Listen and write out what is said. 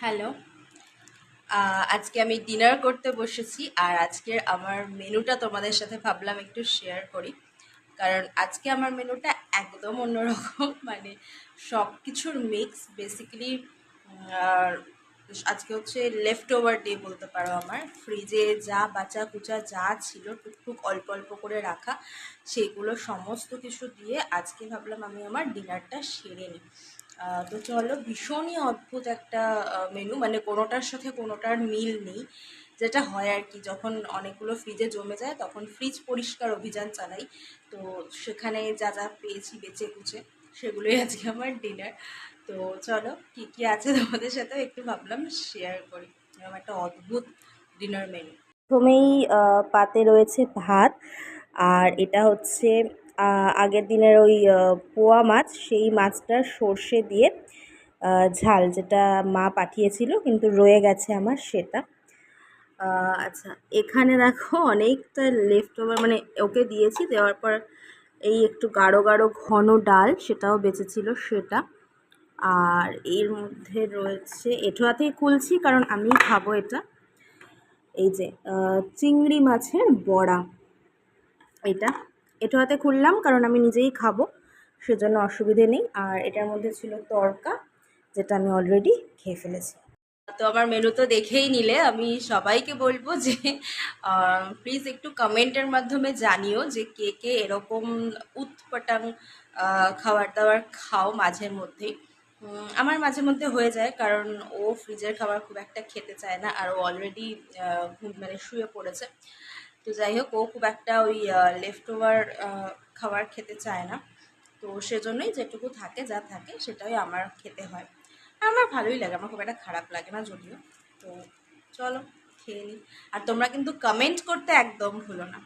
Hello. আজকে আমি dinner করতে বসেছি আর আজকের আমার মেনুটা তোমাদের সাথে ভাবলাম একটু শেয়ার করি। কারণ আজকে আমার মেনুটা একদম অন্যরকম মানে সব কিছুর মিক্স বেসিক্যালি। আর আজকে হচ্ছে লেফট ওভার ডে বলতে পারো, আমার ফ্রিজে যা বাঁচা কুচা যা ছিল টুকটুক অল্প অল্প করে রাখা, সেগুলো সমস্ত কিছু দিয়ে আজকে ভাবলাম আমি আমার ডিনারটা সেরে নিই। তো চলো, ভীষণই অদ্ভুত একটা মেনু, মানে কোনোটার সাথে কোনোটার মিল নেই। যেটা হয় আর কি, যখন অনেকগুলো ফ্রিজে জমে যায় তখন ফ্রিজ পরিষ্কার অভিযান চালাই। তো সেখানে যা যা পেয়েছি বেঁচে কুচে সেগুলোই আজকে আমার ডিনার। তো চলো, কী কী আছে তোমাদের সাথেও একটু ভাবলাম শেয়ার করি। এরকম একটা অদ্ভুত ডিনার মেনু। প্রথমেই পাতে রয়েছে ভাত। আর এটা হচ্ছে আগের দিনের ওই পোয়া মাছ, সেই মাছটার সর্ষে দিয়ে ঝাল, যেটা মা পাঠিয়েছিল কিন্তু রয়ে গেছে আমার সেটা। আচ্ছা, এখানে দেখো অনেকটা লেফট ওভার, মানে ওকে দিয়েছি, দেওয়ার পর এই একটু গাঢ় গাঢ় ঘন ডাল সেটাও বেঁচেছিল সেটা। আর এর মধ্যে রয়েছে, এঁঠো হাতেই খুলছি কারণ আমিই খাবো এটা, এই যে চিংড়ি মাছের বড়া। এটা এঁঠো হাতে খুললাম কারণ আমি নিজেই খাবো, সেজন্য অসুবিধে নেই। আর এটার মধ্যে ছিল তড়কা, যেটা আমি অলরেডি খেয়ে ফেলেছি। তো আমার মেনু তো দেখেই নিলে, আমি সবাইকে বলবো যে প্লিজ একটু কমেন্টের মাধ্যমে জানিও যে কে কে এরকম উৎপটাং খাবার দাবার খাও মাঝের মধ্যেই। আমার মাঝে মধ্যে হয়ে যায়, কারণ ও ফ্রিজের খাবার খুব একটা খেতে চায় না, আর ও অলরেডি মানে শুয়ে পড়েছে। তো যাই হোক, ও খুব একটা ওই লেফট ওভার খাবার খেতে চায় না। তো সেজন্যই যেটুকু থাকে, যা থাকে সেটাই আমার খেতে হয়। আর আমার ভালোই লাগে, আমার খুব একটা খারাপ লাগে না যদিও। তো চলো, খেয়ে নিই। আর তোমরা কিন্তু কমেন্ট করতে একদম ভুলো না।